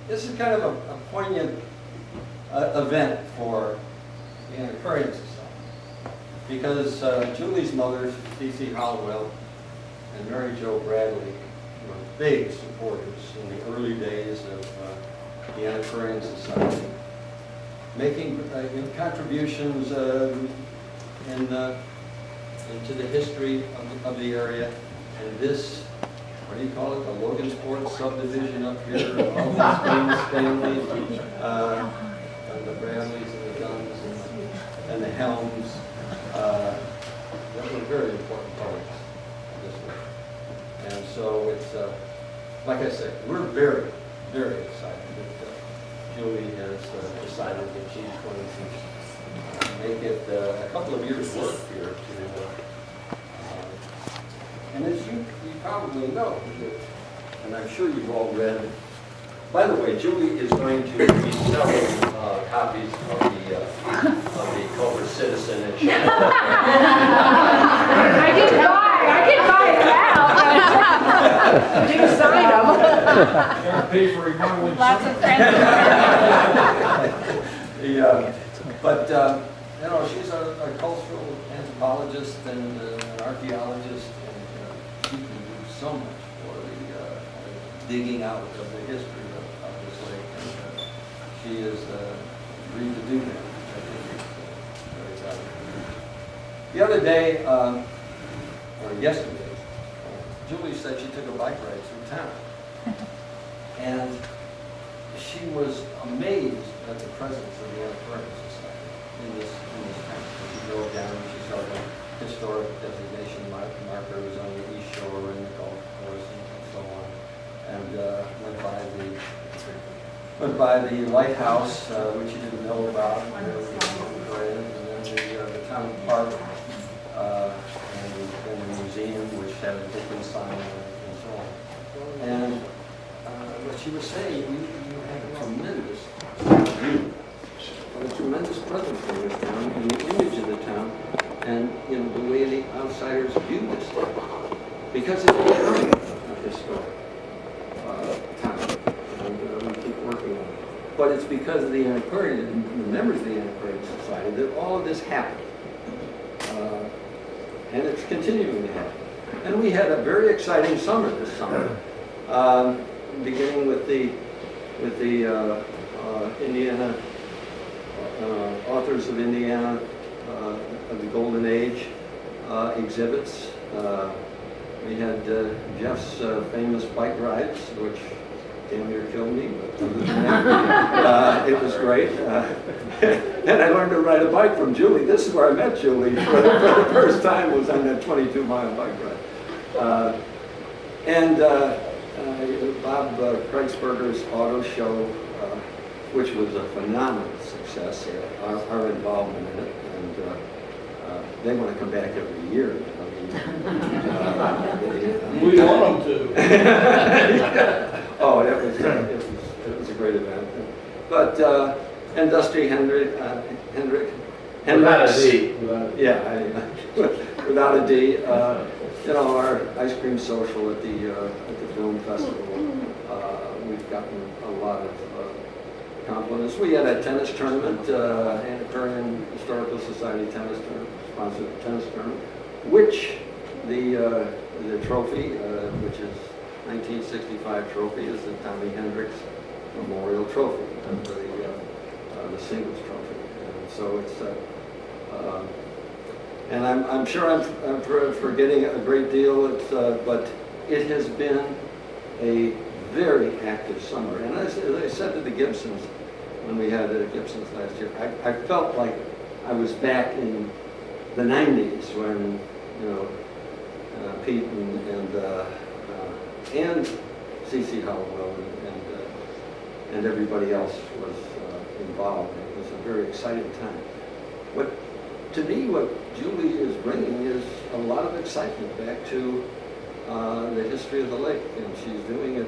this is kind of a poignant event for the Antiquarian Society, because Julie's mother, Hendricks-Hollowell, and Mary Jo Bradley were big supporters in the early days of the Antiquarian Society, making contributions into the history of the area. And this, what do you call it, the Logansport subdivision up here, all these famous families, and the Bradleys and the Dunns and the Helms, that were very important parts of this work. And so it's, like I said, we're very, very excited that Julie has decided that she's going to make it a couple of years' work here to and as you probably know, and I'm sure you've all read, by the way, Julie is going to be selling copies of the Culver Citizen and Shannon. I didn't buy it now. Didn't sign them. Pay for remodeling. Lots of friends. But you know, she's a cultural anthropologist and an archaeologist. She can do so much for the digging out of the history of this lake, and she is agreed to do that. I think it's very exciting. The other day, or yesterday, Julie said she took a bike ride through town, and she was amazed at the presence of the Antiquarian Society in this town. She drove down and she saw the historic designation markers on the East Shore and the golf course and so on, and went by the lighthouse, which you didn't know about, and then the town park, and the museum, which had a different sign on it, and so on. And what she was saying, you have a tremendous view, a tremendous presence in this town, and the image of the town, and the way the outsiders view this town, because it's becoming a historic town, and we keep working on it. But it's because of the Antiquarian and the members of the Antiquarian Society that all of this happened, and it's continuing to happen. And we had a very exciting summer this summer, beginning with the Indiana authors of Indiana. Of the Golden Age exhibits. We had Jeff's famous bike rides, which damn near killed me, but other than that, it was great. And I learned to ride a bike from Julie. This is where I met Julie for the first time, was on that 22-mile bike ride. And Bob Kreitzberger's auto show, which was a phenomenal success, our involvement in it. They want to come back every year. I mean, We want them to. Oh, it was a great event. But and Dusty Hendricks, Without a D. Without a D. Our ice cream social at the film festival. We've gotten a lot of compliments. We had a tennis tournament, Antiquarian Historical Society tennis tournament, sponsored tennis tournament, which the trophy, which is 1965 trophy, is the Tommy Hendricks Memorial Trophy, the singles trophy. And so it's, and I'm sure I'm forgetting a great deal. But it has been a very active summer. And as I said to the Gibsons when we had the Gibsons last year, I felt like I was back in the 90s when, Pete and Hendricks-Hollowell and everybody else was involved. It was a very exciting time. To me, what Julie is bringing is a lot of excitement back to the history of the lake, and she's doing it.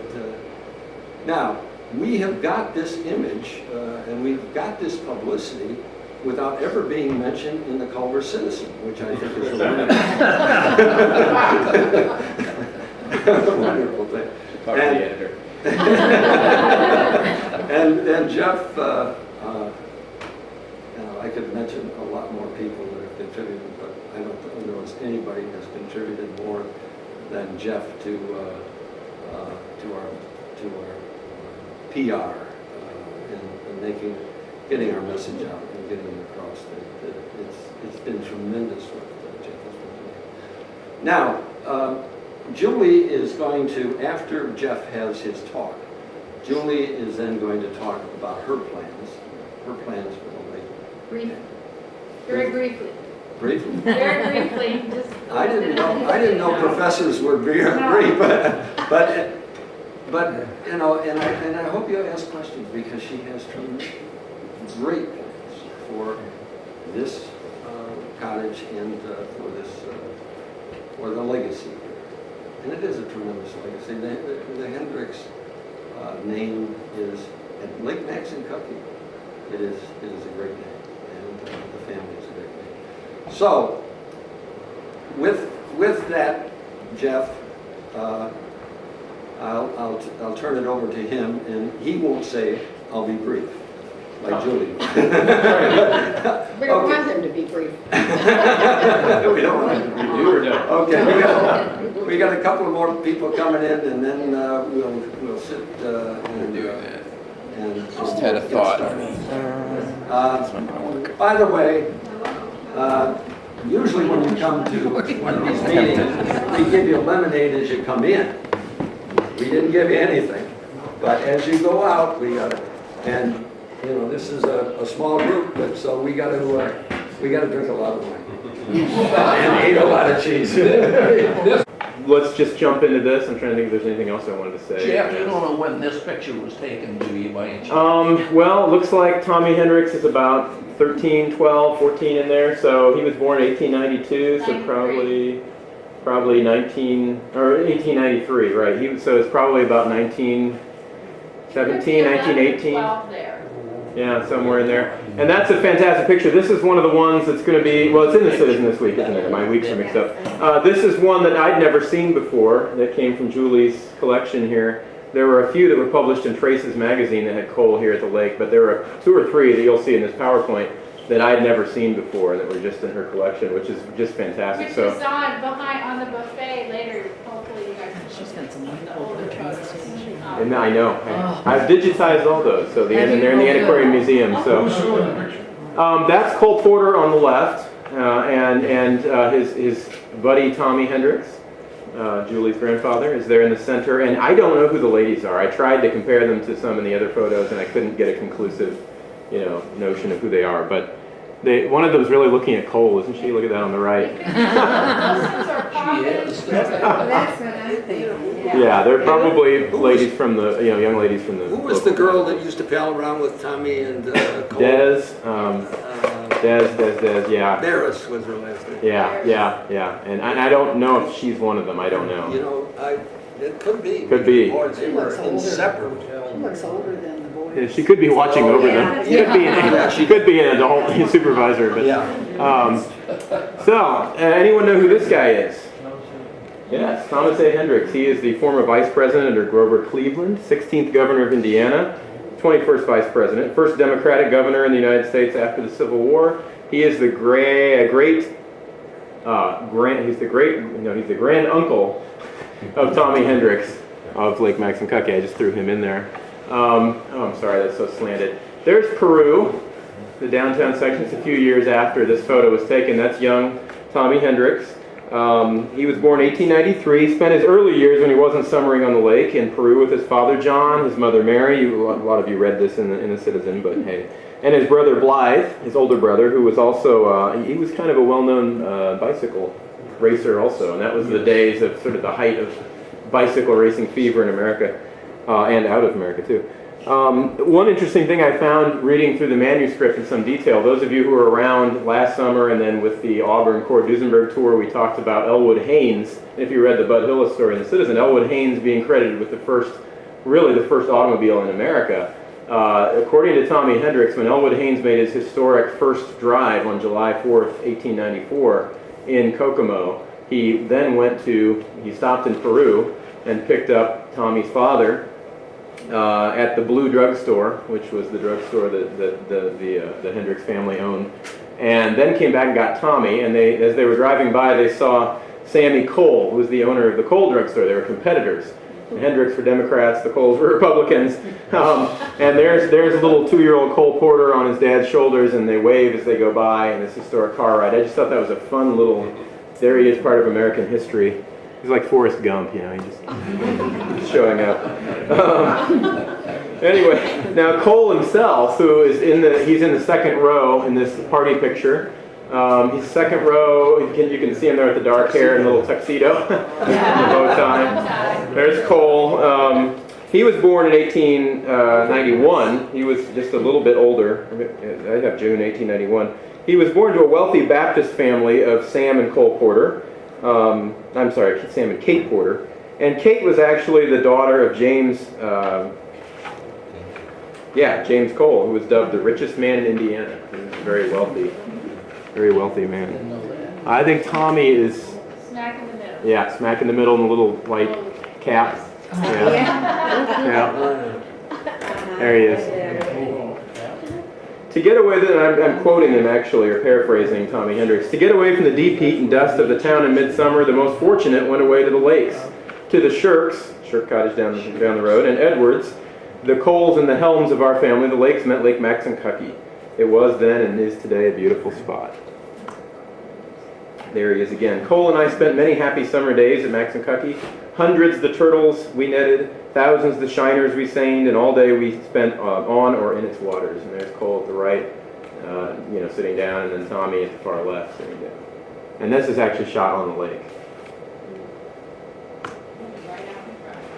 Now, we have got this image, and we've got this publicity without ever being mentioned in the Culver Citizen, which I think is a wonderful thing. Talk to the editor. And Jeff, I could mention a lot more people that have contributed, but I don't know if anybody has contributed more than Jeff to our PR and getting our message out and getting it across. It's been tremendous what Jeff has been doing. Now, Julie is going to, after Jeff has his talk, Julie is then going to talk about her plans for the lake. Briefly. Very briefly. Briefly? Very briefly. Just I didn't know professors were brief, but you know, and I hope you ask questions because she has great plans for this cottage and for the legacy here. And it is a tremendous legacy. The Hendricks name is at Lake Maxinkuckee. It is a great name, and the family is a great name. So, with that, Jeff, I'll turn it over to him, and he won't say I'll be brief, like Julie. We don't want them to be brief. We don't want them to be brief. You were done. Okay, we got a couple of more people coming in, and then we'll sit and Just had a thought. by the way, usually when you come to one of these meetings, we give you lemonade as you come in. We didn't give you anything, but as you go out, we got to, and you know, this is a small group, but so we got to drink a lot of wine and eat a lot of cheese. Let's just jump into this. I'm trying to think if there's anything else I wanted to say. Jeff, you don't know when this picture was taken, do you, by any chance? Well, it looks like Tommy Hendricks is about 13, 12, 14 in there. So he was born in 1892, so probably 1893, right? So it's probably about 1917, 1918. 12 there. Yeah, somewhere in there. And that's a fantastic picture. This is one of the ones that's going to be, well, it's in the Citizen this week, isn't it? My weeks are mixed up. This is one that I'd never seen before that came from Julie's collection here. There were a few that were published in Traces magazine that had coal here at the lake, but there were 2 or 3 that you'll see in this PowerPoint that I'd never seen before that were just in her collection, which is just fantastic. Which So. is on the buffet later. Hopefully you guys can. She's got some wonderful pictures. And I know. I've digitized all those, so they're in the Antiquarian Museum. So that's Cole Porter on the left, and his buddy Tommy Hendricks, Julie's grandfather, is there in the center. And I don't know who the ladies are. I tried to compare them to some in the other photos, and I couldn't get a conclusive, notion of who they are. But one of them's really looking at Cole, isn't she? Look at that on the right. That's what I think. Yeah, they're probably ladies from the, young ladies from the. Who was the girl that used to pal around with Tommy and Cole? Des, yeah. Barris was her last name. Yeah. And I don't know if she's one of them. I don't know. It could be. Could be. Or they were inseparable. She looks older than the boy. Yeah, she could be watching over them. She could be an adult supervisor. But, anyone know who this guy is? Yes, Thomas A. Hendricks. He is the former vice president under Grover Cleveland, 16th governor of Indiana, 21st vice president, first Democratic governor in the United States after the Civil War. He is the grand uncle of Tommy Hendricks of Lake Maxinkuckee. I just threw him in there. I'm sorry, that's so slanted. There's Peru, the downtown section. It's a few years after this photo was taken. That's young Tommy Hendricks. He was born 1893, spent his early years when he wasn't summering on the lake in Peru with his father John, his mother Mary. A lot of you read this in the Citizen, but hey. And his brother Blythe, his older brother, who was also, he was kind of a well-known bicycle racer also. And that was the days of sort of the height of bicycle racing fever in America, and out of America too. One interesting thing I found reading through the manuscript in some detail, those of you who were around last summer and then with the Auburn Cord Duesenberg tour, we talked about Elwood Haynes. If you read the Bud Hillis story in the Citizen, Elwood Haynes being credited with the first automobile in America. According to Tommy Hendricks, when Elwood Haynes made his historic first drive on July 4th, 1894 in Kokomo, he then he stopped in Peru and picked up Tommy's father, at the Blue Drugstore, which was the drugstore that the Hendricks family owned, and then came back and got Tommy. And as they were driving by, they saw Sammy Cole, who was the owner of the Cole drugstore. They were competitors. The Hendricks were Democrats, the Coles were Republicans. And there's a little 2-year-old Cole Porter on his dad's shoulders, and they wave as they go by in this historic car ride. I just thought that was a fun little, there he is, part of American history. He's like Forrest Gump, you know, he's showing up. Anyway, now Cole himself, who is he's in the second row in this party picture. He's second row. You can see him there with the dark hair and the little tuxedo, bow tie. There's Cole. He was born in 1891. He was just a little bit older. I have June 1891. He was born to a wealthy Baptist family of Sam and Cole Porter. I'm sorry, Sam and Kate Porter. And Kate was actually the daughter of James Cole, who was dubbed the richest man in Indiana. He was very wealthy man. I think Tommy is Smack in the middle. yeah, smack in the middle in the little white cap. Yeah. There he is. To get away, I'm quoting him actually, or paraphrasing Tommy Hendricks. To get away from the deep heat and dust of the town in midsummer, the most fortunate went away to the lakes, to the Shirk cottage down the road, and Edwards, the Coles and the Helms of our family. The lakes meant Lake Maxinkuckee. It was then and is today a beautiful spot. There he is again. Cole and I spent many happy summer days at Maxinkuckee. Hundreds the turtles we netted, thousands the shiners we seined, and all day we spent on or in its waters. And there's Cole at the right, sitting down, and then Tommy at the far left sitting down. And this is actually shot on the lake.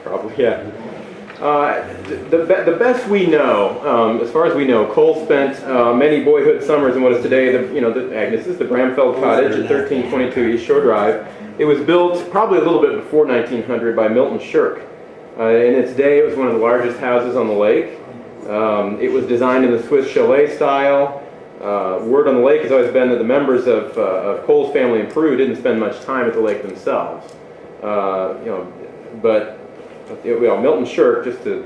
Probably, yeah. The best we know, as far as we know, Cole spent many boyhood summers in what is today the Bramfeld Cottage at 1322 East Shore Drive. It was built probably a little bit before 1900 by Milton Shirk. In its day, it was one of the largest houses on the lake. It was designed in the Swiss chalet style. Word on the lake has always been that the members of Cole's family in Peru didn't spend much time at the lake themselves. Milton Shirk, just to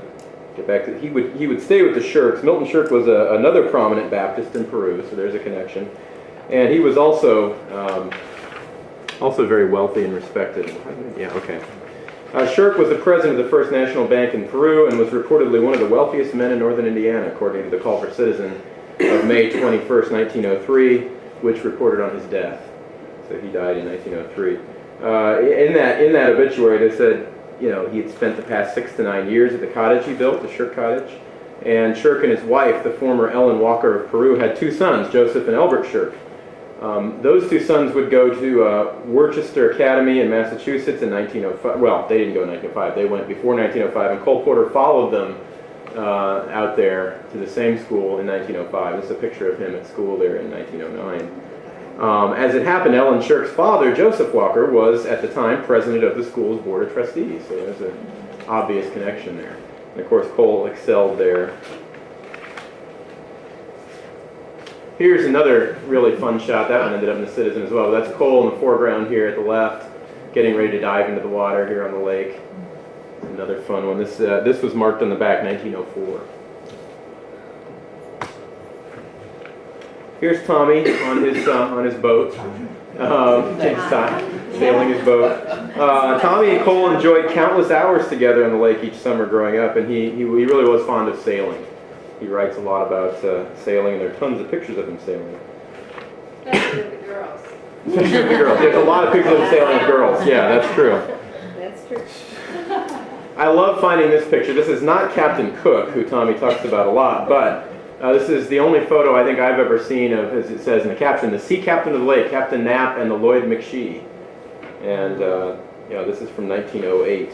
get back to, he would stay with the Shirks. Milton Shirk was another prominent Baptist in Peru, so there's a connection. And he was also very wealthy and respected. Yeah, okay. Shirk was the president of the First National Bank in Peru and was reportedly one of the wealthiest men in northern Indiana, according to the Culver Citizen of May 21st, 1903, which reported on his death. So he died in 1903. In that obituary, they said, he had spent the past 6 to 9 years at the cottage he built, the Shirk Cottage. And Shirk and his wife, the former Ellen Walker of Peru, had 2 sons, Joseph and Albert Shirk. Those 2 sons would go to Worcester Academy in Massachusetts in 1905. Well, they didn't go in 1905. They went before 1905, and Cole Porter followed them out there to the same school in 1905. This is a picture of him at school there in 1909. As it happened, Ellen Shirk's father, Joseph Walker, was at the time president of the school's board of trustees. So there's an obvious connection there. And of course, Cole excelled there. Here's another really fun shot. That one ended up in the Citizen as well. That's Cole in the foreground here at the left, getting ready to dive into the water here on the lake. Another fun one. This was marked on the back, 1904. Here's Tommy on his boat, sailing his boat. Tommy and Cole enjoyed countless hours together on the lake each summer growing up, and he really was fond of sailing. He writes a lot about sailing, and there are tons of pictures of him sailing. Especially with the girls. Especially with the girls. There's a lot of pictures of him sailing with girls. Yeah, that's true. That's true. I love finding this picture. This is not Captain Cook, who Tommy talks about a lot, but this is the only photo I think I've ever seen of, as it says in the caption, the sea captain of the lake, Captain Knapp and the Lloyd McShee. And this is from 1908.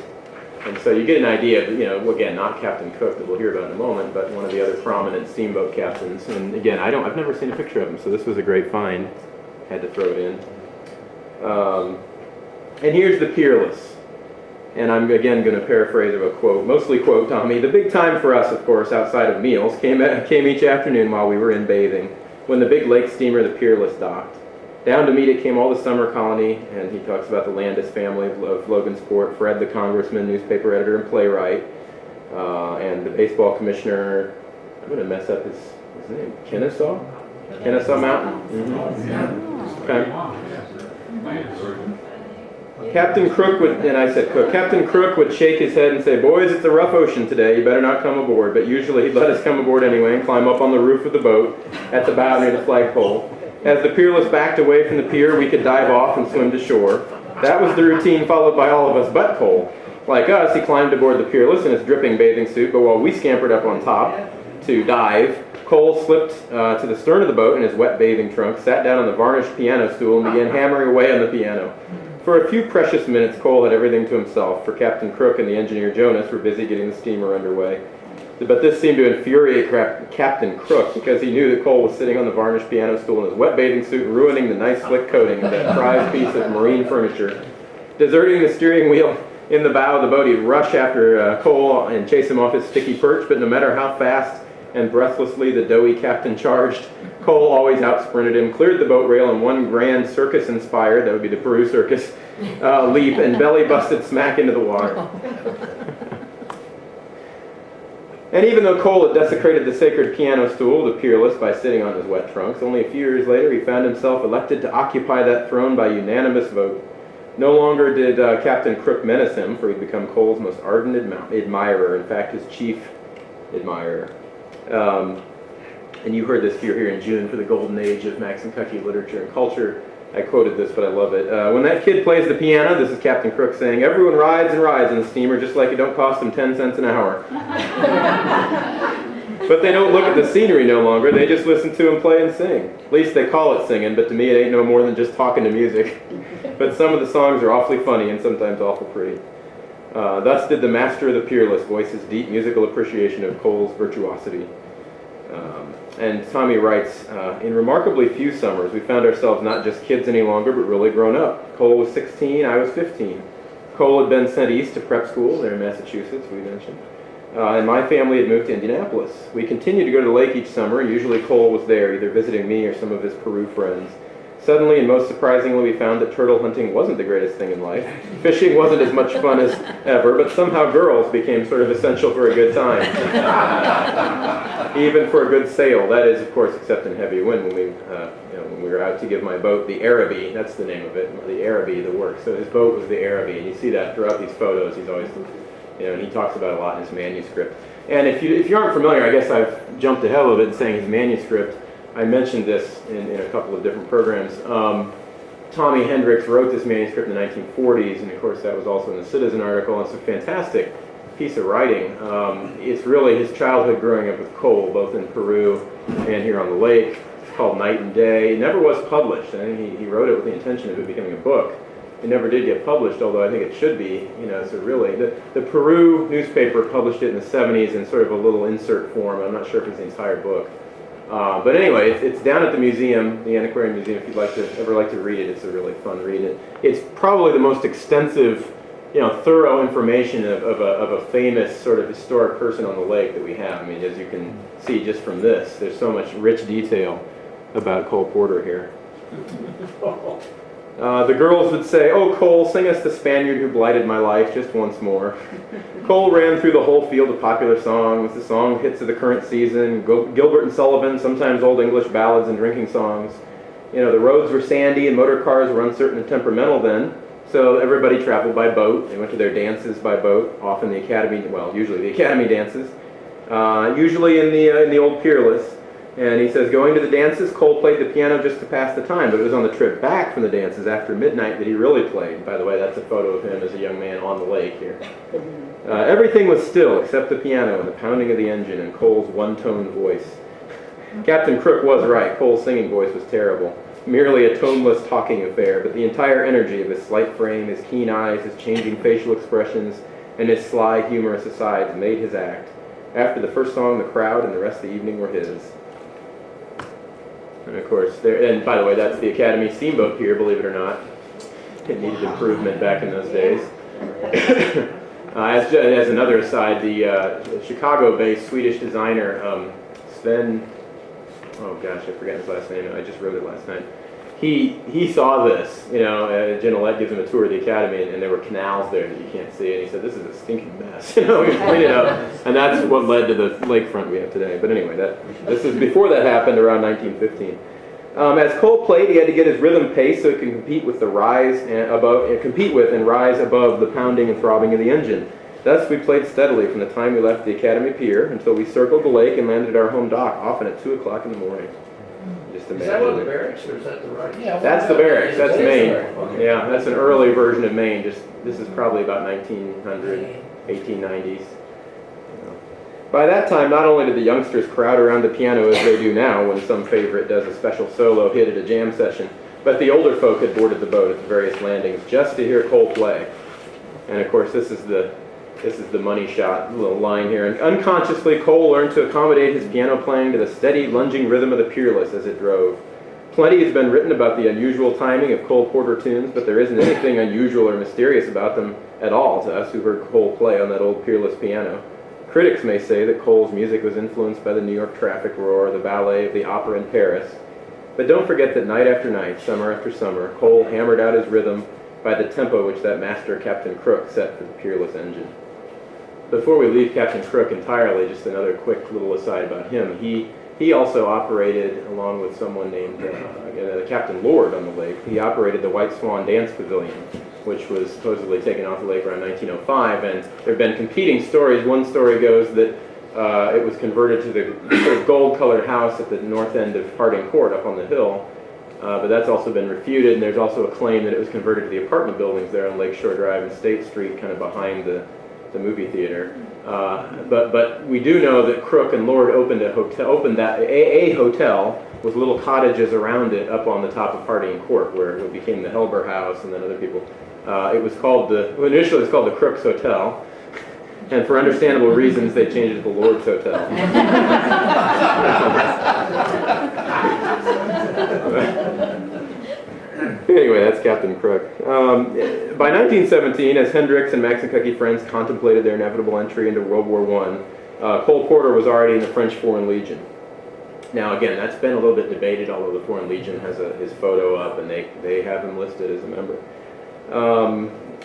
And so you get an idea of, again, not Captain Cook that we'll hear about in a moment, but one of the other prominent steamboat captains. And again, I've never seen a picture of him, so this was a great find. Had to throw it in. And here's the Peerless. And I'm again going to paraphrase or mostly quote Tommy. The big time for us, of course, outside of meals, came each afternoon while we were in bathing, when the big lake steamer, the Peerless, docked. Down to meet it came all the summer colony, and he talks about the Landis family of Logansport, Fred the congressman, newspaper editor, and playwright. and the baseball commissioner, I'm going to mess up his name, Kennesaw? Kennesaw Mountain? Okay. Captain Crook would, and I said Cook, Captain Crook would shake his head and say, "Boys, it's a rough ocean today, you better not come aboard." But usually he'd let us come aboard anyway and climb up on the roof of the boat at the bow near the flagpole. As the Peerless backed away from the pier, we could dive off and swim to shore. That was the routine followed by all of us but Cole. Like us, he climbed aboard the Peerless in his dripping bathing suit, but while we scampered up on top to dive, Cole slipped to the stern of the boat in his wet bathing trunk, sat down on the varnished piano stool, and began hammering away on the piano. For a few precious minutes, Cole had everything to himself, for Captain Crook and the engineer Jonas were busy getting the steamer underway. But this seemed to infuriate Captain Crook, because he knew that Cole was sitting on the varnished piano stool in his wet bathing suit, ruining the nice slick coating of that prized piece of marine furniture. Deserting the steering wheel in the bow of the boat, he'd rush after Cole and chase him off his sticky perch, but no matter how fast and breathlessly the doughy captain charged, Cole always outsprinted him, cleared the boat rail in one grand circus-inspired, that would be the Peru Circus, leap, and belly busted smack into the water. And even though Cole had desecrated the sacred piano stool, the Peerless, by sitting on his wet trunks, only a few years later he found himself elected to occupy that throne by unanimous vote. No longer did Captain Crook menace him, for he'd become Cole's most ardent admirer, in fact his chief admirer. And you heard this if you were here in June for the golden age of Maxinkuckee literature and culture. I quoted this, but I love it. When that kid plays the piano, this is Captain Crook saying, "Everyone rides and rides in the steamer just like it don't cost them 10 cents an hour." But they don't look at the scenery no longer, they just listen to him play and sing. At least they call it singing, but to me it ain't no more than just talking to music. But some of the songs are awfully funny and sometimes awful pretty. Thus did the master of the Peerless voice his deep musical appreciation of Cole's virtuosity. And Tommy writes, "In remarkably few summers, we found ourselves not just kids any longer, but really grown up. Cole was 16, I was 15. Cole had been sent east to prep school there in Massachusetts, we mentioned. And my family had moved to Indianapolis. We continued to go to the lake each summer. Usually Cole was there, either visiting me or some of his Peru friends. Suddenly, and most surprisingly, we found that turtle hunting wasn't the greatest thing in life. Fishing wasn't as much fun as ever, but somehow girls became sort of essential for a good time. Even for a good sail, that is, of course, except in heavy wind when we were out to give my boat the Araby, that's the name of it, the Araby, the work. So his boat was the Araby, and you see that throughout these photos. He's always, and he talks about it a lot in his manuscript. And if you aren't familiar, I guess I've jumped ahead a little bit in saying his manuscript. I mentioned this in a couple of different programs. Tommy Hendricks wrote this manuscript in the 1940s, and of course that was also in the Citizen article. It's a fantastic piece of writing. It's really his childhood growing up with Cole, both in Peru and here on the lake. It's called Night and Day. It never was published. I think he wrote it with the intention of it becoming a book. It never did get published, although I think it should be. So really, the Peru newspaper published it in the 70s in sort of a little insert form. I'm not sure if it's the entire book. But anyway, it's down at the museum, the Antiquarian Museum. If you'd ever like to read it, it's a really fun read. It's probably the most extensive, thorough information of a famous sort of historic person on the lake that we have. I mean, as you can see just from this, there's so much rich detail about Cole Porter here. The girls would say, "Oh, Cole, sing us the Spaniard who blighted my life just once more." Cole ran through the whole field of popular songs, the song hits of the current season, Gilbert and Sullivan, sometimes old English ballads and drinking songs. The roads were sandy and motor cars were uncertain and temperamental then, so everybody traveled by boat. They went to their dances by boat, often usually the academy dances, usually in the old Peerless. And he says, going to the dances, Cole played the piano just to pass the time, but it was on the trip back from the dances after midnight that he really played. By the way, that's a photo of him as a young man on the lake here. Everything was still except the piano and the pounding of the engine and Cole's one-toned voice. Captain Crook was right. Cole's singing voice was terrible. Merely a toneless talking affair, but the entire energy of his slight frame, his keen eyes, his changing facial expressions, and his sly, humorous asides made his act. After the first song, the crowd and the rest of the evening were his. And of course, and by the way, that's the Academy Steamboat Pier, believe it or not. It needed improvement back in those days. As another aside, the Chicago-based Swedish designer Sven, oh gosh, I forgot his last name, I just wrote it last night. he saw this, Genelette gives him a tour of the academy, and there were canals there that you can't see, and he said, this is a stinking mess, he pointed out, and that's what led to the lakefront we have today. But anyway, this is before that happened, around 1915. As Cole played, he had to get his rhythm pace so he could compete with and rise above the pounding and throbbing of the engine. Thus, we played steadily from the time we left the academy pier until we circled the lake and landed at our home dock, often at 2 o'clock in the morning. Just Is that one of the imagine. barracks, or is that the right? Yeah. That's the barracks. That's That is Maine. the barracks, okay. Yeah, that's an early version of Maine. This is probably about 1900, 1890s. By that time, not only did the youngsters crowd around the piano as they do now when some favorite does a special solo hit at a jam session, but the older folk had boarded the boat at the various landings just to hear Cole play. And of course, this is the money shot little line here. And unconsciously, Cole learned to accommodate his piano playing to the steady, lunging rhythm of the Peerless as it drove. Plenty has been written about the unusual timing of Cole Porter tunes, but there isn't anything unusual or mysterious about them at all to us who heard Cole play on that old Peerless piano. Critics may say that Cole's music was influenced by the New York traffic roar, the ballet of the opera in Paris. But don't forget that night after night, summer after summer, Cole hammered out his rhythm by the tempo which that master Captain Crook set for the Peerless engine. Before we leave Captain Crook entirely, just another quick little aside about him. He also operated, along with someone named Captain Lord on the lake, he operated the White Swan Dance Pavilion, which was supposedly taken off the lake around 1905, and there have been competing stories. One story goes that it was converted to the sort of gold-colored house at the north end of Harding Court up on the hill, but that's also been refuted, and there's also a claim that it was converted to the apartment buildings there on Lakeshore Drive and State Street, kind of behind the movie theater. But we do know that Crook and Lord opened a hotel with little cottages around it up on the top of Harding Court, where it became the Helber House, and then other people. It was called initially it was called the Crook's Hotel, and for understandable reasons they changed it to the Lord's Hotel. Anyway, that's Captain Crook. By 1917, as Hendricks and Maxinkuckee friends contemplated their inevitable entry into World War I, Cole Porter was already in the French Foreign Legion. Now, again, that's been a little bit debated, although the Foreign Legion has his photo up, and they have him listed as a member.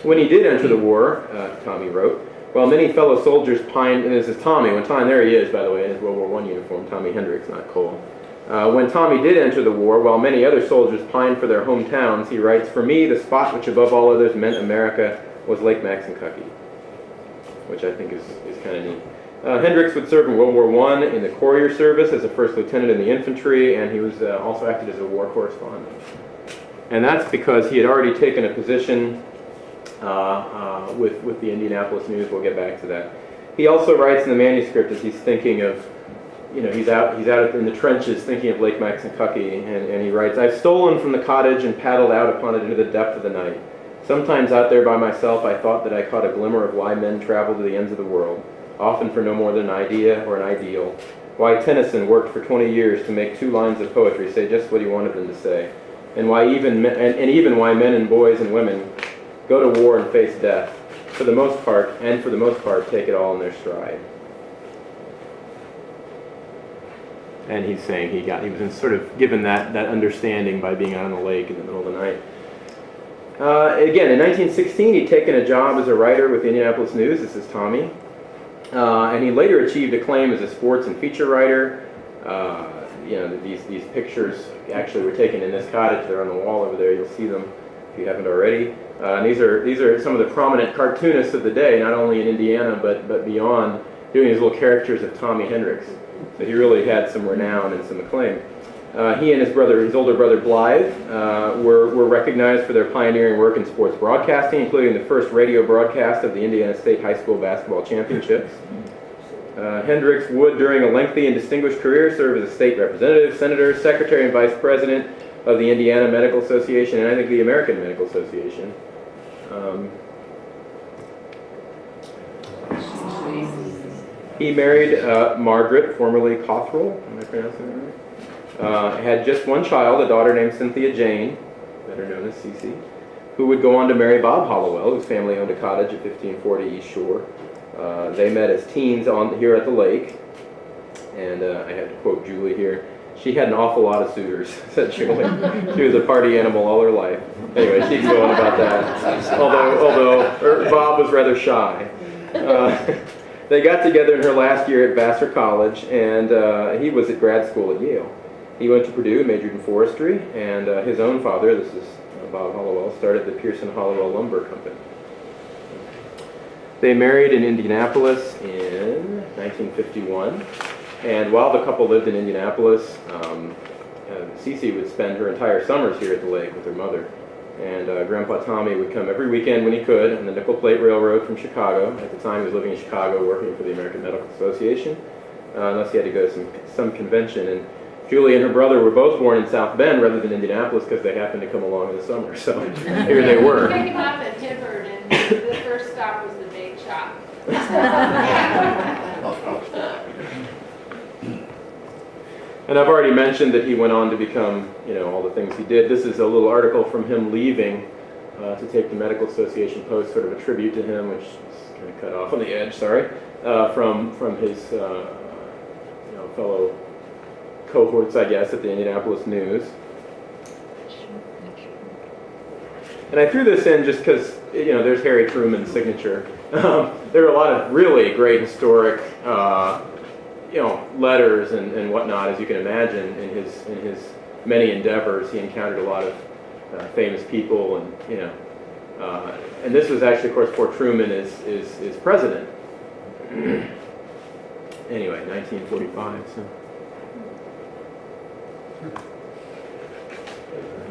When he did enter the war, Tommy wrote, while many fellow soldiers pined, and this is Tommy, there he is, by the way, in his World War I uniform, Tommy Hendricks, not Cole. When Tommy did enter the war, while many other soldiers pined for their hometowns, he writes, for me, the spot which above all others meant America was Lake Maxinkuckee, which I think is kind of neat. Hendricks would serve in World War I in the courier service as a first lieutenant in the infantry, and he was also acted as a war correspondent. And that's because he had already taken a position with the Indianapolis News. We'll get back to that. He also writes in the manuscript as he's thinking of, he's out in the trenches thinking of Lake Maxinkuckee, and he writes, I've stolen from the cottage and paddled out upon it into the depth of the night. Sometimes out there by myself I thought that I caught a glimmer of why men travel to the ends of the world, often for no more than an idea or an ideal. Why Tennyson worked for 20 years to make 2 lines of poetry say just what he wanted them to say, and why even why men and boys and women go to war and face death, for the most part, take it all in their stride. And he's saying he was sort of given that understanding by being out on the lake in the middle of the night. Again, in 1916, he'd taken a job as a writer with the Indianapolis News. This is Tommy. And he later achieved acclaim as a sports and feature writer. These pictures actually were taken in this cottage. They're on the wall over there. You'll see them if you haven't already. And these are some of the prominent cartoonists of the day, not only in Indiana but beyond, doing these little caricatures of Tommy Hendricks. So he really had some renown and some acclaim. He and his older brother Blythe, were recognized for their pioneering work in sports broadcasting, including the first radio broadcast of the Indiana State High School Basketball Championships. Hendricks would, during a lengthy and distinguished career, serve as a state representative, senator, secretary, and vice president of the Indiana Medical Association, and I think the American Medical Association. He married Margaret, formerly Cothrell, am I pronouncing that right? Had just one child, a daughter named Cynthia Jane, better known as Cece, who would go on to marry Bob Hollowell, whose family owned a cottage at 1540 East Shore. They met as teens here at the lake, and I have to quote Julie here. She had an awful lot of suitors, said Julie. She was a party animal all her life. Anyway, she'd go on about that. Although Bob was rather shy. They got together in her last year at Vassar College, and he was at grad school at Yale. He went to Purdue, majored in forestry, and his own father, this is Bob Hollowell, started the Pearson-Hollowell Lumber Company. They married in Indianapolis in 1951, and while the couple lived in Indianapolis, Cece would spend her entire summers here at the lake with her mother. And Grandpa Tommy would come every weekend when he could on the Nickel Plate Railroad from Chicago. At the time, he was living in Chicago working for the American Medical Association, unless he had to go to some convention. And Julie and her brother were both born in South Bend rather than Indianapolis because they happened to come along in the summer. So here they were. We picked him up at Tifford, and the first stop was the bake shop. And I've already mentioned that he went on to become, all the things he did. This is a little article from him leaving to take the Medical Association post, sort of a tribute to him, which is kind of cut off on the edge, sorry, from his fellow cohorts, I guess, at the Indianapolis News. And I threw this in just because, there's Harry Truman's signature. There are a lot of really great historic letters and whatnot, as you can imagine, in his many endeavors. He encountered a lot of famous people, and this was actually, of course, before Truman is president. Anyway, 1945. So.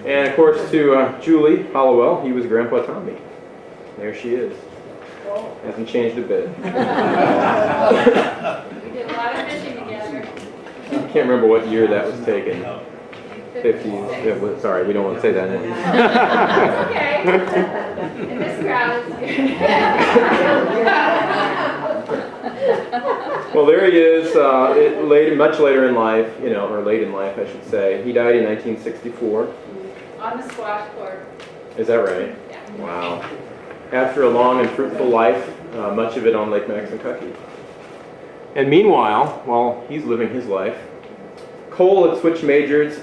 And of course, to Julie Hollowell, he was Grandpa Tommy. There she is. Hasn't changed a bit. We did a lot of fishing together. I can't remember what year that was taken. 50s. Yeah, sorry, we don't want to say that. Okay. In this crowd. Well, there he is, much later in life, or late in life, I should say. He died in 1964. On the squash court. Is that right? Yeah. Wow. After a long and fruitful life, much of it on Lake Maxinkuckee. And meanwhile, while he's living his life, Cole had switched majors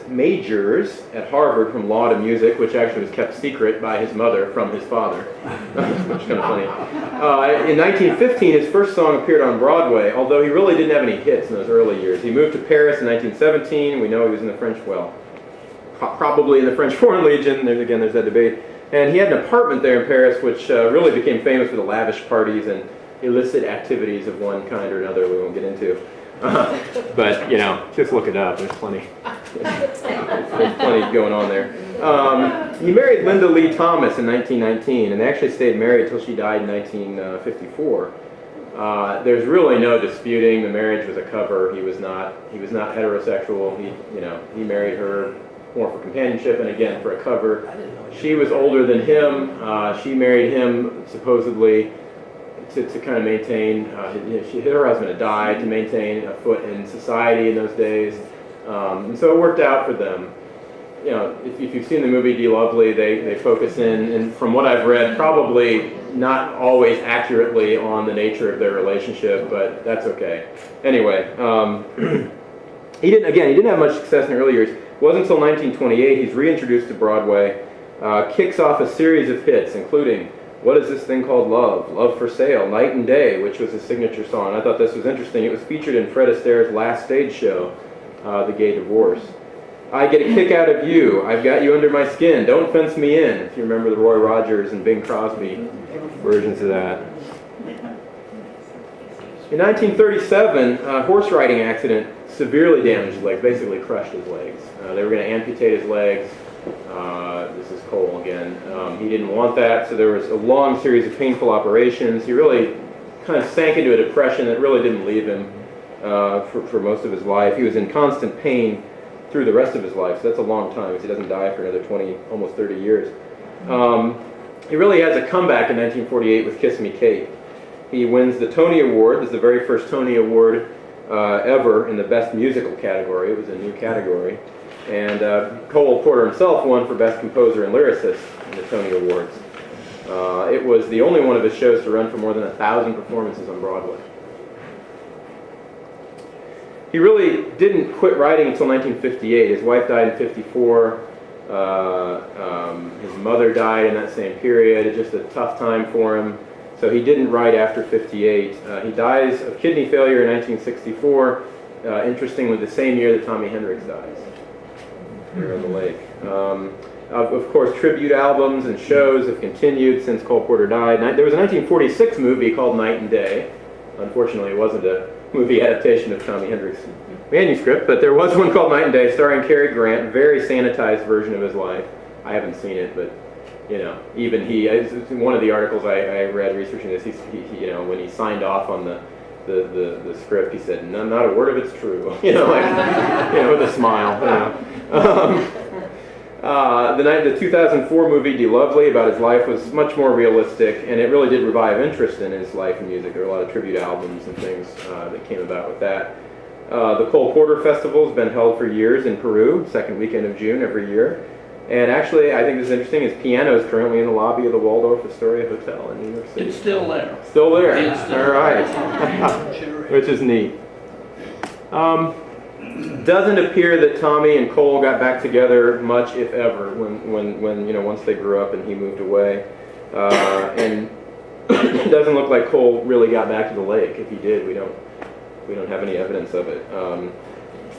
at Harvard from law to music, which actually was kept secret by his mother from his father, which is kind of funny. In 1915, his first song appeared on Broadway, although he really didn't have any hits in those early years. He moved to Paris in 1917. We know he was in the probably in the French Foreign Legion. There's that debate. And he had an apartment there in Paris, which really became famous for the lavish parties and illicit activities of one kind or another we won't get into. But, just look it up. There's plenty. There's plenty going on there. He married Linda Lee Thomas in 1919 and actually stayed married until she died in 1954. There's really no disputing the marriage was a cover. He was not heterosexual. He married her more for companionship and again for a cover. She was older than him. She married him supposedly to kind of maintain, her husband had died, to maintain a foot in society in those days. And so it worked out for them. If you've seen the movie D. Lovely, they focus in, and from what I've read, probably not always accurately on the nature of their relationship, but that's okay. Anyway, he didn't have much success in the early years. It wasn't until 1928 he's reintroduced to Broadway, kicks off a series of hits, including What Is This Thing Called Love, Love for Sale, Night and Day, which was his signature song. I thought this was interesting. It was featured in Fred Astaire's last stage show, The Gay Divorce. I Get a Kick Out of You, I've Got You Under My Skin, Don't Fence Me In, if you remember the Roy Rogers and Bing Crosby versions of that. In 1937, a horse riding accident severely damaged his legs, basically crushed his legs. They were going to amputate his legs. This is Cole again. He didn't want that, so there was a long series of painful operations. He really kind of sank into a depression that really didn't leave him for most of his life. He was in constant pain through the rest of his life, so that's a long time, because he doesn't die for another 20, almost 30 years. He really has a comeback in 1948 with Kiss Me Kate. He wins the Tony Award. This is the very first Tony Award ever in the Best Musical category. It was a new category. And Cole Porter himself won for Best Composer and Lyricist in the Tony Awards. It was the only one of his shows to run for more than 1,000 performances on Broadway. He really didn't quit writing until 1958. His wife died in 54. His mother died in that same period. It's just a tough time for him. So he didn't write after 58. He dies of kidney failure in 1964. Interestingly, the same year that Tommy Hendricks dies here on the lake. Of course, tribute albums and shows have continued since Cole Porter died. There was a 1946 movie called Night and Day. Unfortunately, it wasn't a movie adaptation of Tommy Hendricks' manuscript, but there was one called Night and Day starring Cary Grant, very sanitized version of his life. I haven't seen it, but even he, one of the articles I read researching this, he when he signed off on the script, he said, "No, not a word of it's true," with a smile. The 2004 movie *De Lovely* about his life was much more realistic, and it really did revive interest in his life and music. There were a lot of tribute albums and things that came about with that. The Cole Porter Festival has been held for years in Peru, second weekend of June every year. And actually, I think this is interesting, his piano is currently in the lobby of the Waldorf Astoria Hotel in New York City. It's still there. Still there. It's still All right. Which is neat. Doesn't appear that Tommy and Cole got back together much, if ever, when once they grew up and he moved away. And it doesn't look like Cole really got back to the lake. If he did, we don't have any evidence of it.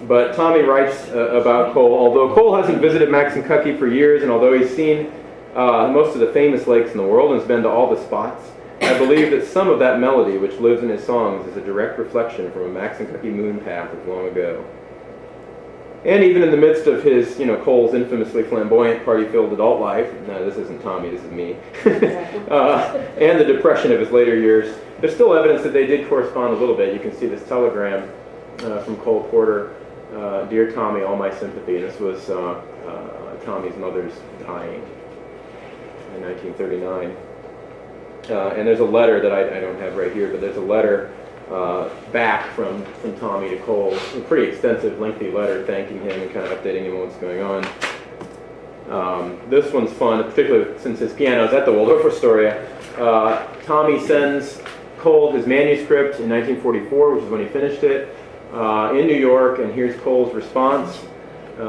But Tommy writes about Cole, although Cole hasn't visited Maxinkuckee for years, and although he's seen most of the famous lakes in the world and has been to all the spots, I believe that some of that melody, which lives in his songs, is a direct reflection from a Maxinkuckee moon path of long ago. And even in the midst of his, Cole's infamously flamboyant, party-filled adult life, no, this isn't Tommy, this is me, and the depression of his later years, there's still evidence that they did correspond a little bit. You can see this telegram from Cole Porter. "Dear Tommy, all my sympathy." And this was Tommy's mother's dying in 1939. And there's a letter that I don't have right here, but there's a letter back from Tommy to Cole, a pretty extensive, lengthy letter thanking him and kind of updating him on what's going on. This one's fun, particularly since his piano is at the Waldorf Astoria. Tommy sends Cole his manuscript in 1944, which is when he finished it, in New York, and here's Cole's response. I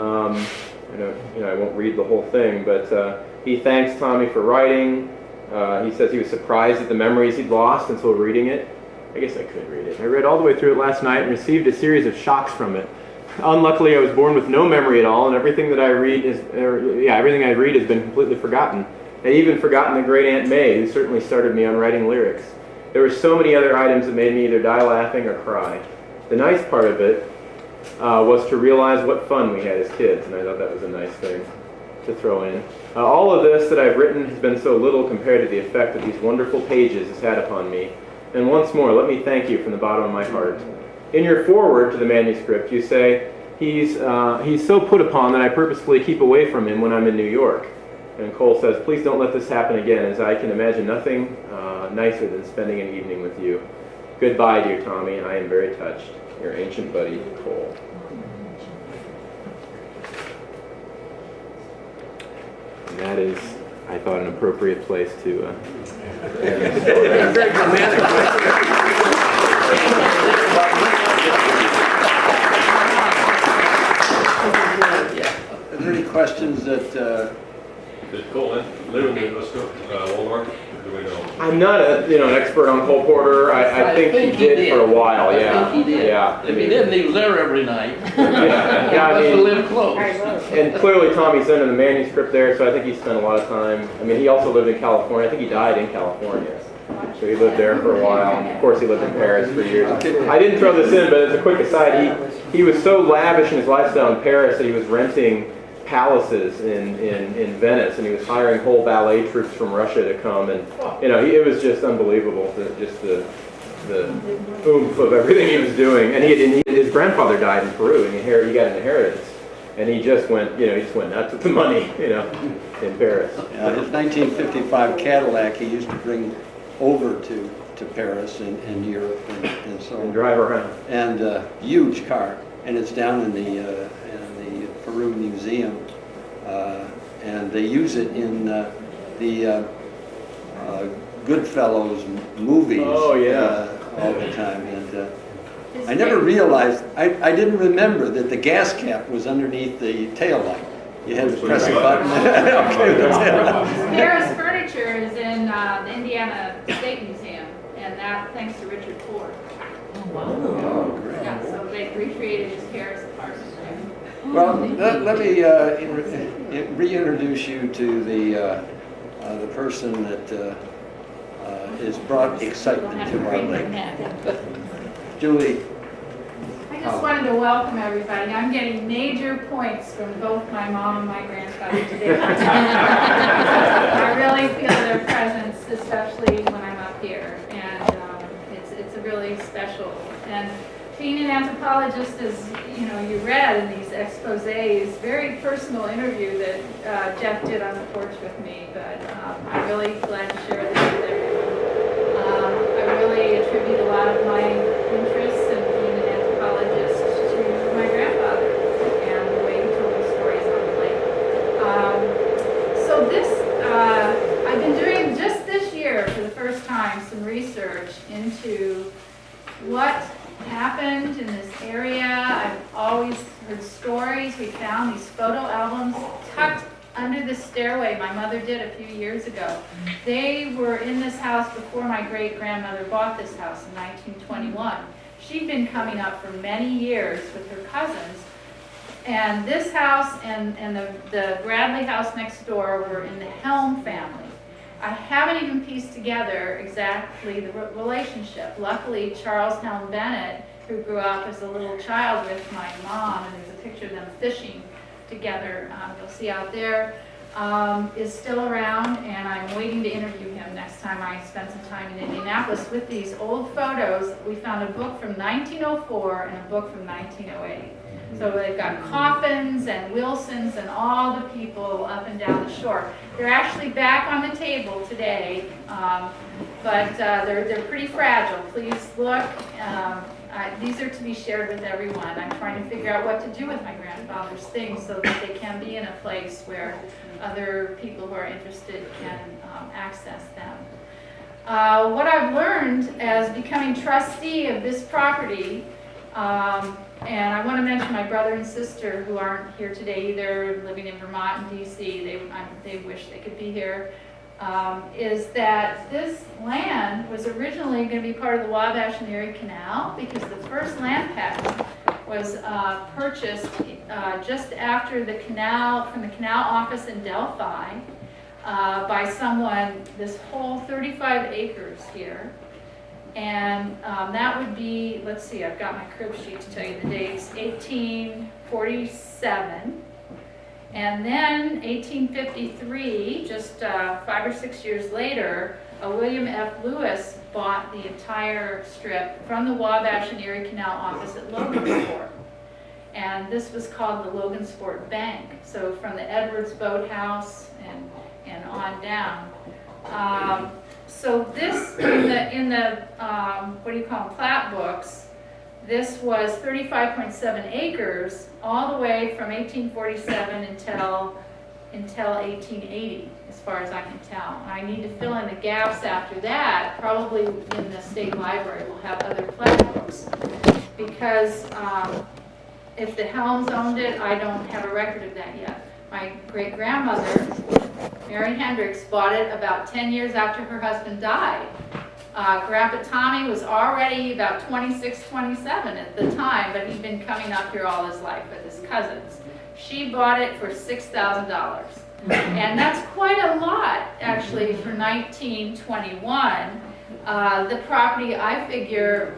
won't read the whole thing, but he thanks Tommy for writing. He says he was surprised at the memories he'd lost until reading it. I guess I could read it. I read all the way through it last night and received a series of shocks from it. Unluckily, I was born with no memory at all, and everything I read has been completely forgotten. I'd even forgotten the great Aunt May, who certainly started me on writing lyrics. There were so many other items that made me either die laughing or cry. The nice part of it was to realize what fun we had as kids, and I thought that was a nice thing to throw in. All of this that I've written has been so little compared to the effect that these wonderful pages has had upon me. And once more, let me thank you from the bottom of my heart. In your foreword to the manuscript, you say, he's so put upon that I purposefully keep away from him when I'm in New York. And Cole says, please don't let this happen again, as I can imagine nothing nicer than spending an evening with you. Goodbye, dear Tommy, I am very touched. Your ancient buddy, Cole. And that is, I thought, an appropriate place to... Very dramatic. Are there any questions that... Did Cole live in the Waldorf? Do we know? I'm not an expert on Cole Porter. I think he did for a while, yeah. I think he did. Yeah. If he didn't, he was there every night. Yeah, I He must have mean, lived close. and clearly Tommy sent him the manuscript there, so I think he spent a lot of time. I mean, he also lived in California. I think he died in California. So he lived there for a while. And of course, he lived in Paris for years. I didn't throw this in, but as a quick aside, he was so lavish in his lifestyle in Paris that he was renting palaces in Venice, and he was hiring whole ballet troops from Russia to come, and it was just unbelievable, just the oomph of everything he was doing. And his grandfather died in Peru, and he got an inheritance, and he just went nuts with the money, in Paris. his 1955 Cadillac he used to bring over to Paris and Europe and so on. And drive around. And huge car, and it's down in the Peru Museum, and they use it in the Goodfellas movies. Oh, yeah. All the time, and I never realized, I didn't remember that the gas cap was underneath the tail light. You had to press a button. Okay, that's it. Harris Furniture is in the Indiana State Museum, and that thanks to Richard Ford. Oh, great. Yeah, so they recreated his Harris apartment there. Well, let me reintroduce you to the person that has brought excitement to our lake. Julie. I just wanted to welcome everybody. I'm getting major points from both my mom and my grandfather today. I really feel their presence, especially when I'm up here, and it's a really special. And being an anthropologist, as you know, you read in these exposés, very personal interview that Jeff did on the porch with me. But I'm really glad to share this with everyone. I really attribute a lot of my interests in being an anthropologist to my grandfather and the way he told me stories on the lake. So this, I've been doing just this year for the first time some research into what happened in this area. I've always heard stories. We found these photo albums tucked under the stairway my mother did a few years ago. They were in this house before my great-grandmother bought this house in 1921. She'd been coming up for many years with her cousins, and this house and the Bradley house next door were in the Helm family. I haven't even pieced together exactly the relationship. Luckily, Charles Helm Bennett, who grew up as a little child with my mom, and there's a picture of them fishing together, you'll see out there, is still around, and I'm waiting to interview him next time I spend some time in Indianapolis with these old photos. We found a book from 1904 and a book from 1908. So they've got Coffins and Wilsons and all the people up and down the shore. They're actually back on the table today, but they're pretty fragile. Please look. These are to be shared with everyone. I'm trying to figure out what to do with my grandfather's things so that they can be in a place where other people who are interested can access them. What I've learned as becoming trustee of this property, and I want to mention my brother and sister who aren't here today either, living in Vermont and DC. They wish they could be here. Is that this land was originally going to be part of the Wabash and Erie Canal because the first land patent was purchased just after the canal, from the canal office in Delphi, by someone, this whole 35 acres here. And that would be, let's see, I've got my crib sheet to tell you the dates, 1847. And then 1853, just 5 or 6 years later, William F. Lewis bought the entire strip from the Wabash and Erie Canal office at Logansport. And this was called the Logansport Bank. So from the Edwards Boathouse and on down. So this, in the what do you call them, plat books, this was 35.7 acres all the way from 1847 until 1880, as far as I can tell. I need to fill in the gaps after that. Probably in the state library we'll have other plat books. Because if the Helms owned it, I don't have a record of that yet. My great-grandmother, Mary Hendricks, bought it about 10 years after her husband died. Grandpa Tommy was already about 26, 27 at the time, but he'd been coming up here all his life with his cousins. She bought it for $6,000. And that's quite a lot, actually, for 1921. The property, I figure,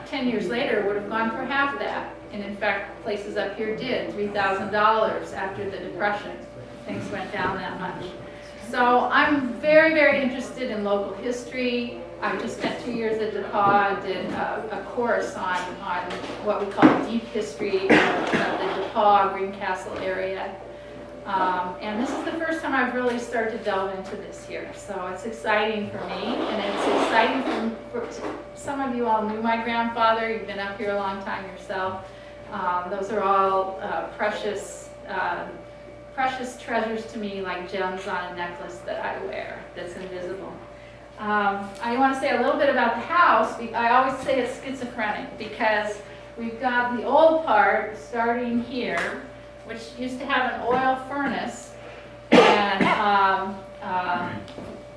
10 years later would have gone for half that. And in fact, places up here did, $3,000 after the Depression. Things went down that much. So I'm very, very interested in local history. I just spent 2 years at DePauw, did a course on what we call deep history of the DePauw, Greencastle area. And this is the first time I've really started to delve into this here. So it's exciting for me, and it's exciting for some of you all knew my grandfather. You've been up here a long time yourself. Those are all precious treasures to me, like gems on a necklace that I wear that's invisible. I want to say a little bit about the house. I always say it's schizophrenic because we've got the old part starting here, which used to have an oil furnace, and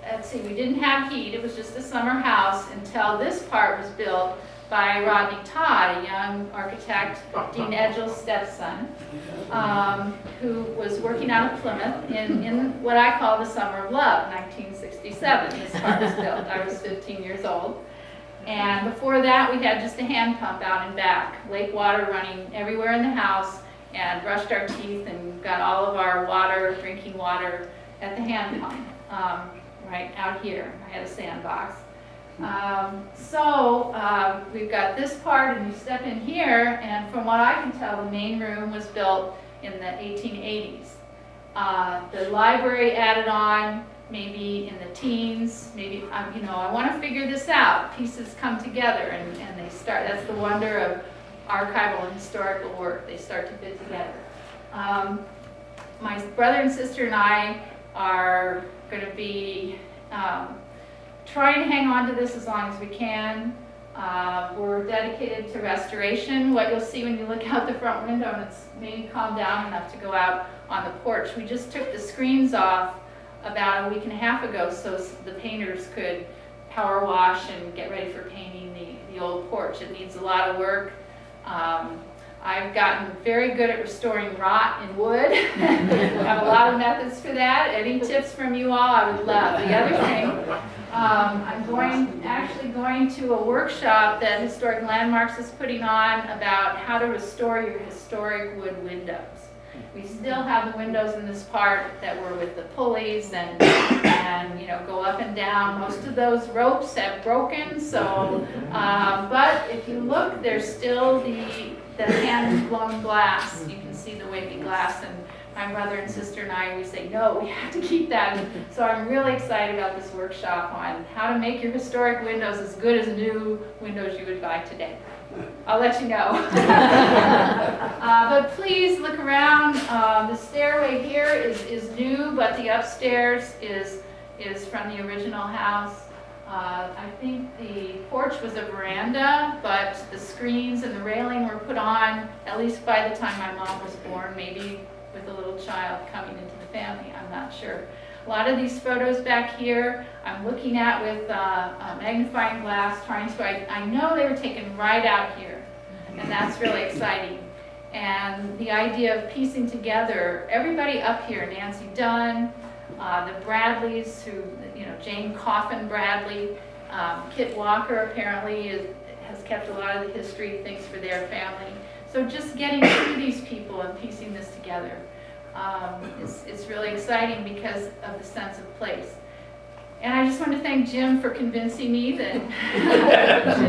let's see, we didn't have heat. It was just a summer house until this part was built by Rodney Todd, a young architect, Dean Edgel's stepson, who was working out of Plymouth in what I call the Summer of Love, 1967. This part was built. I was 15 years old. And before that, we had just a hand pump out and back, lake water running everywhere in the house, and brushed our teeth and got all of our water, drinking water, at the hand pump, right out here. I had a sandbox. We've got this part, and you step in here, and from what I can tell, the main room was built in the 1880s. The library added on maybe in the teens, maybe, I want to figure this out. Pieces come together, and they start, that's the wonder of archival and historical work. They start to fit together. My brother and sister and I are going to be trying to hang on to this as long as we can. We're dedicated to restoration. What you'll see when you look out the front window, and it's maybe calmed down enough to go out on the porch. We just took the screens off about a week and a half ago so the painters could power wash and get ready for painting the old porch. It needs a lot of work. I've gotten very good at restoring rot in wood. I have a lot of methods for that. Any tips from you all, I would love. The other thing, I'm actually going to a workshop that Historic Landmarks is putting on about how to restore your historic wood windows. We still have the windows in this part that were with the pulleys and go up and down. Most of those ropes have broken, so, but if you look, there's still the hand-blown glass. You can see the wavy glass, and my brother and sister and I, we say, no, we have to keep that. So I'm really excited about this workshop on how to make your historic windows as good as new windows you would buy today. I'll let you know. But please look around. The stairway here is new, but the upstairs is from the original house. I think the porch was a veranda, but the screens and the railing were put on at least by the time my mom was born, maybe with a little child coming into the family, I'm not sure. A lot of these photos back here, I'm looking at with a magnifying glass, I know they were taken right out here, and that's really exciting. And the idea of piecing together everybody up here, Nancy Dunn, the Bradleys, who, Jane Coffin Bradley, Kit Walker apparently has kept a lot of the history things for their family. So just getting through these people and piecing this together, it's really exciting because of the sense of place. And I just want to thank Jim for convincing me that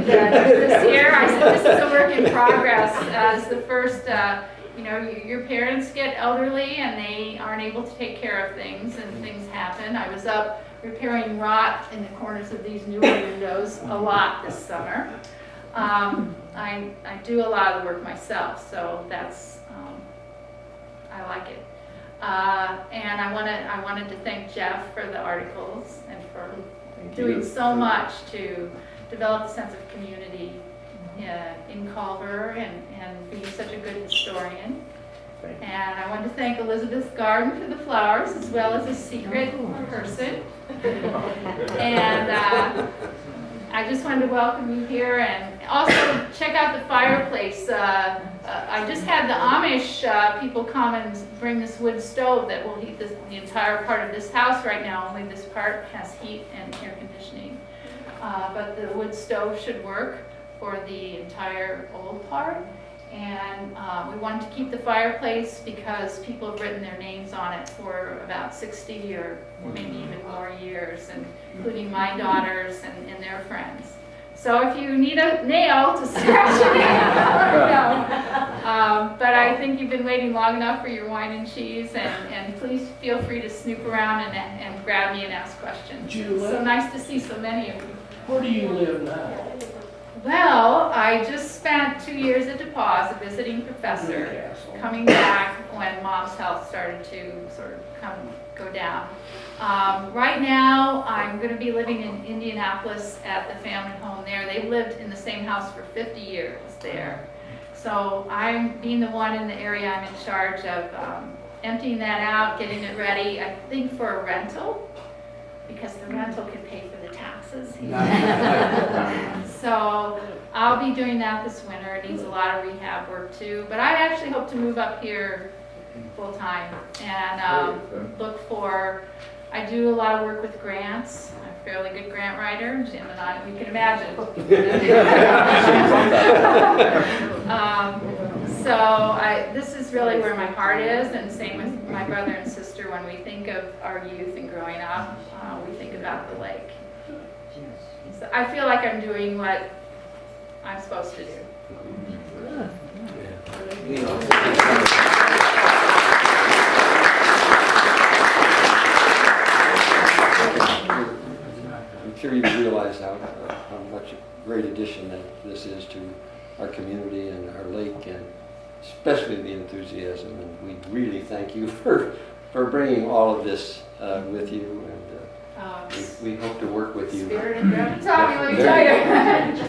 this year, I said this is a work in progress. As the first, your parents get elderly and they aren't able to take care of things, and things happen. I was up repairing rot in the corners of these newer windows a lot this summer. I do a lot of the work myself, so that's, I like it. And I wanted to thank Jeff for the articles and for doing so much to develop a sense of community in Culver and being such a good historian. And I want to thank Elizabeth's Garden for the flowers, as well as a secret person. And I just wanted to welcome you here, and also check out the fireplace. I just had the Amish people come and bring this wood stove that will heat the entire part of this house right now. Only this part has heat and air conditioning. But the wood stove should work for the entire old part. And we wanted to keep the fireplace because people have written their names on it for about 60 or maybe even more years, and including my daughters and their friends. So if you need a nail to scratch it in, but I think you've been waiting long enough for your wine and cheese, and please feel free to snoop around and grab me and ask questions. Julie, So nice to see so many of you. where do you live now? Well, I just spent 2 years at DePauw as a visiting professor, coming back when Mom's health started to sort of go down. Right now, I'm going to be living in Indianapolis at the family home there. They've lived in the same house for 50 years there. So I'm being the one in the area, I'm in charge of emptying that out, getting it ready, I think for a rental, because the rental can pay for the taxes. So I'll be doing that this winter. It needs a lot of rehab work too. But I actually hope to move up here full time and look for, I do a lot of work with grants. I'm a fairly good grant writer, Jim and I, you can imagine. This is really where my heart is, and same with my brother and sister. When we think of our youth and growing up, we think about the lake. So I feel like I'm doing what I'm supposed to do. I'm sure you realize how much a great addition that this is to our community and our lake, and especially the enthusiasm. And we really thank you for bringing all of this with you, and we hope to work with you. Spirit and gravity. Tommy, let me tell you.